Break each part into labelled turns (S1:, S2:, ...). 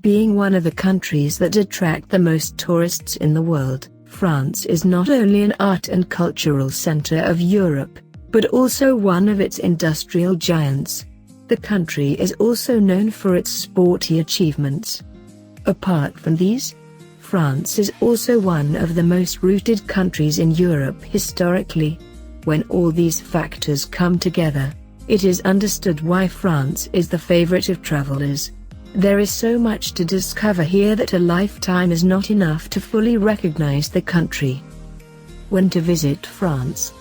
S1: Being one of the countries that attract the most tourists in the world, France is not only an art and cultural center of Europe, but also one of its industrial giants. The country is also known for its sporty achievements. Apart from these, France is also one of the most rooted countries in Europe historically. When all these factors come together, it is understood why France is the favorite of travelers. There is so much to discover here that a lifetime is not enough to fully recognize the country. When to visit France?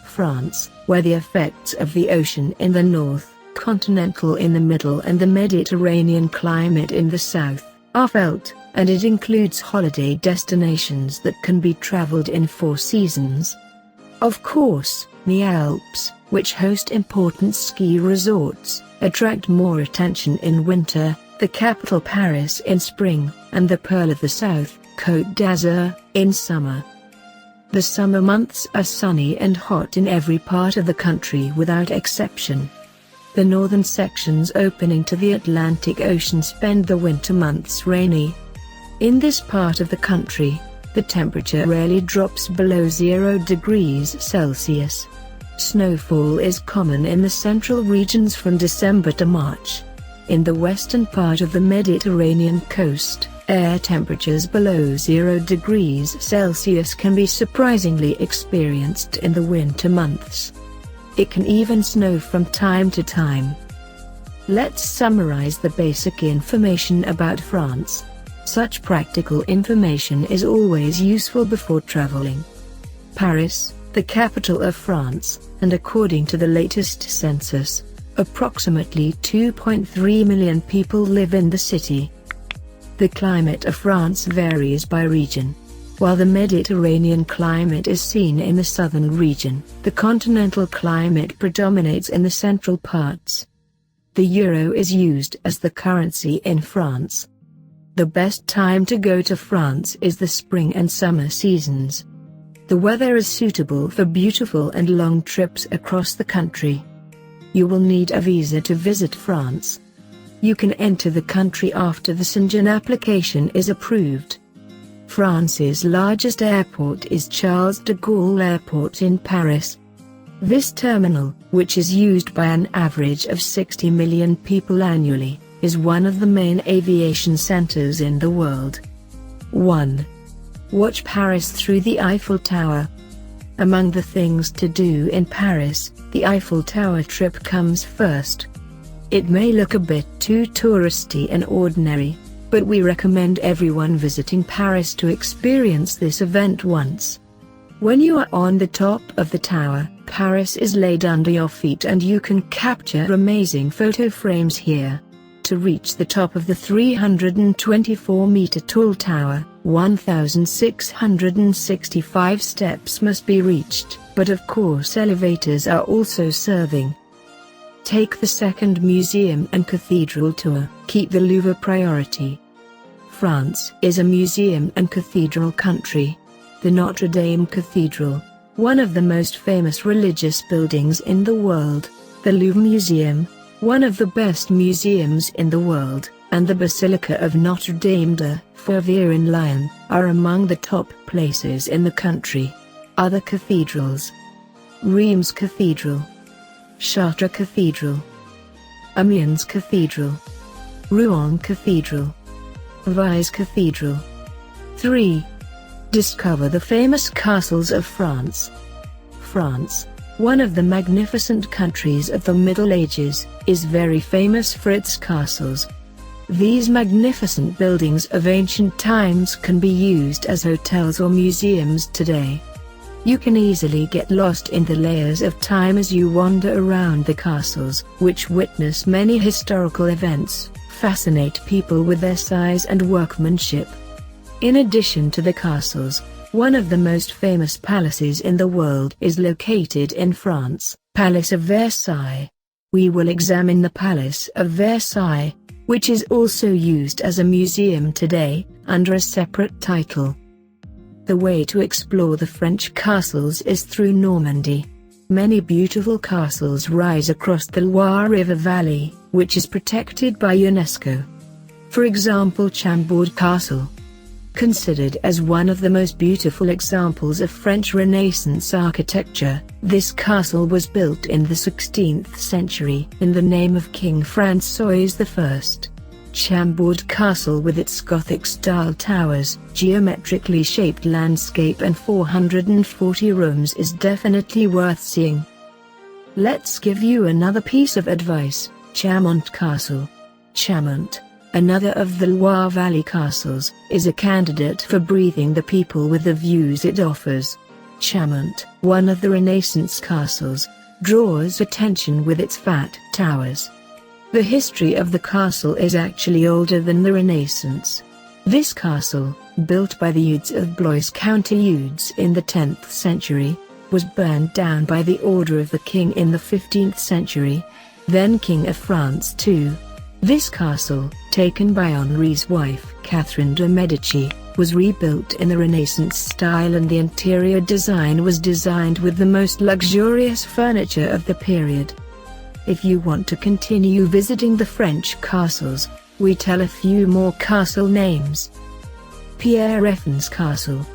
S1: France, where the effects of the ocean in the north, continental in the middle and the Mediterranean climate in the south, are felt, and it includes holiday destinations that can be traveled in 4 seasons. Of course, the Alps, which host important ski resorts, attract more attention in winter, the capital Paris in spring, and the Pearl of the South, Côte d'Azur, in summer. The summer months are sunny and hot in every part of the country without exception. The northern sections opening to the Atlantic Ocean spend the winter months rainy. In this part of the country, the temperature rarely drops below 0 degrees Celsius. Snowfall is common in the central regions from December to March. In the western part of the Mediterranean coast, air temperatures below 0 degrees Celsius can be surprisingly experienced in the winter months. It can even snow from time to time. Let's summarize the basic information about France. Such practical information is always useful before traveling. Paris, the capital of France, and according to the latest census, approximately 2.3 million people live in the city. The climate of France varies by region. While the Mediterranean climate is seen in the southern region, the continental climate predominates in the central parts. The euro is used as the currency in France. The best time to go to France is the spring and summer seasons. The weather is suitable for beautiful and long trips across the country. You will need a visa to visit France. You can enter the country after the Schengen application is approved. France's largest airport is Charles de Gaulle Airport in Paris. This terminal, which is used by an average of 60 million people annually, is one of the main aviation centers in the world. 1. Watch Paris through the Eiffel Tower. Among the things to do in Paris, the Eiffel Tower trip comes first. It may look a bit too touristy and ordinary, but we recommend everyone visiting Paris to experience this event once. When you are on the top of the tower, Paris is laid under your feet and you can capture amazing photo frames here. To reach the top of the 324-meter tall tower, 1,665 steps must be reached, but of course elevators are also serving. Take the second museum and cathedral tour. Keep the Louvre priority. France is a museum and cathedral country. The Notre Dame Cathedral, one of the most famous religious buildings in the world, the Louvre Museum, one of the best museums in the world, and the Basilica of Notre Dame de Fourvière in Lyon, are among the top places in the country. Other cathedrals: Reims Cathedral, Chartres Cathedral, Amiens Cathedral, Rouen Cathedral, Vise Cathedral. 3. Discover the famous castles of France. France, one of the magnificent countries of the Middle Ages, is very famous for its castles. These magnificent buildings of ancient times can be used as hotels or museums today. You can easily get lost in the layers of time as you wander around the castles, which witness many historical events, fascinate people with their size and workmanship. In addition to the castles, one of the most famous palaces in the world is located in France, Palace of Versailles. We will examine the Palace of Versailles, which is also used as a museum today, under a separate title. The way to explore the French castles is through Normandy. Many beautiful castles rise across the Loire River Valley, which is protected by UNESCO. For example, Chambord Castle. Considered as one of the most beautiful examples of French Renaissance architecture, this castle was built in the 16th century in the name of King François I. Chambord Castle, with its Gothic-style towers, geometrically shaped landscape and 440 rooms, is definitely worth seeing. Let's give you another piece of advice: Chaumont Castle. Chaumont, another of the Loire Valley castles, is a candidate for breathing the people with the views it offers. Chaumont, one of the Renaissance castles, draws attention with its fat towers. The history of the castle is actually older than the Renaissance. This castle, built by the Eudes of Blois County Eudes in the 10th century, was burned down by the order of the king in the 15th century, then King of France too. This castle, taken by Henri's wife, Catherine de' Medici, was rebuilt in the Renaissance style, and the interior design was designed with the most luxurious furniture of the period. If you want to continue visiting the French castles, we tell a few more castle names: Pierrefonds Castle,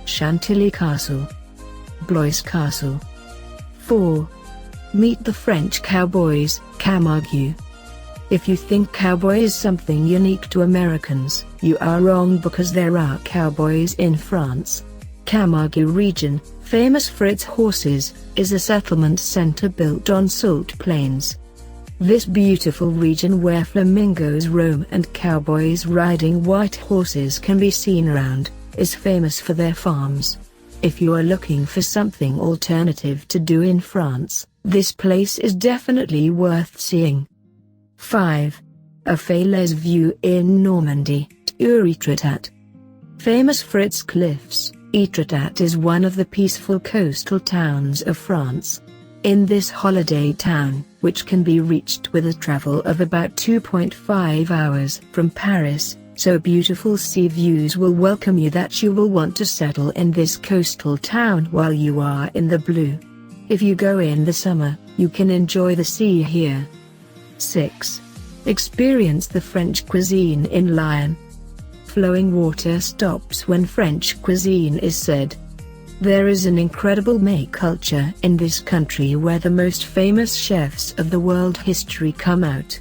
S1: Chantilly Castle, Blois Castle. 4. Meet the French cowboys, Camargue. If you think cowboy is something unique to Americans, you are wrong, because there are cowboys in France. Camargue region, famous for its horses, is a settlement center built on salt plains. This beautiful region, where flamingos roam and cowboys riding white horses can be seen around, is famous for their farms. If you are looking for something alternative to do in France, this place is definitely worth seeing. 5. A Falaise view in Normandy, Etretat. Famous for its cliffs, Etretat is one of the peaceful coastal towns of France. In this holiday town, which can be reached with a travel of about 2.5 hours from Paris, so beautiful sea views will welcome you that you will want to settle in this coastal town while you are in the blue. If you go in the summer, you can enjoy the sea here. 6. Experience the French cuisine in Lyon. Flowing water stops when French cuisine is said. There is an incredible mets culture in this country, where the most famous chefs of the world history come out.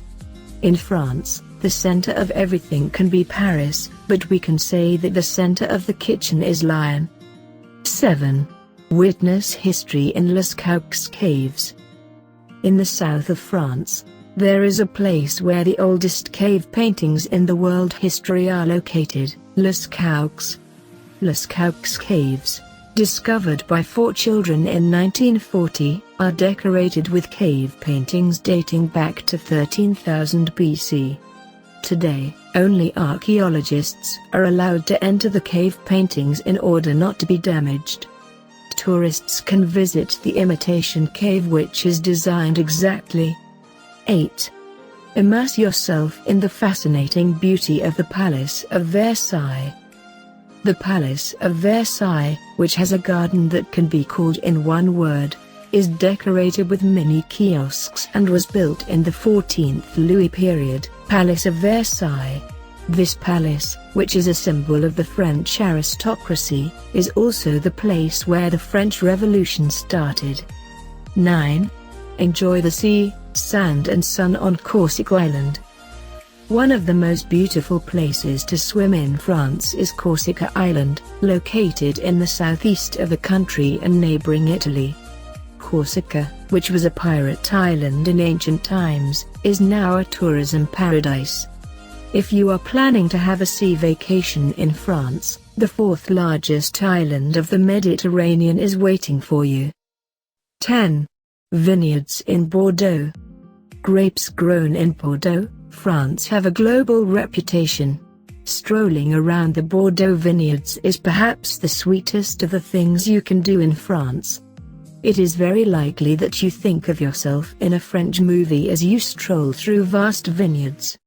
S1: In France, the center of everything can be Paris, but we can say that the center of the kitchen is Lyon. 7. Witness history in Les Caux Caves. In the south of France, there is a place where the oldest cave paintings in the world history are located, Les Caux. Les Caux Caves, discovered by 4 children in 1940, are decorated with cave paintings dating back to 13,000 BC. Today, only archaeologists are allowed to enter the cave paintings in order not to be damaged. Tourists can visit the imitation cave, which is designed exactly. 8. Immerse yourself in the fascinating beauty of the Palace of Versailles. The Palace of Versailles, which has a garden that can be called in one word, is decorated with mini kiosks and was built in the 14th Louis period. Palace of Versailles. This palace, which is a symbol of the French aristocracy, is also the place where the French Revolution started. 9. Enjoy the sea, sand and sun on Corsica Island. One of the most beautiful places to swim in France is Corsica Island, located in the southeast of the country and neighboring Italy. Corsica, which was a pirate island in ancient times, is now a tourism paradise. If you are planning to have a sea vacation in France, the 4th largest island of the Mediterranean is waiting for you. 10. Vineyards in Bordeaux. Grapes grown in Bordeaux, France have a global reputation. Strolling around the Bordeaux vineyards is perhaps the sweetest of the things you can do in France. It is very likely that you think of yourself in a French movie as you stroll through vast vineyards.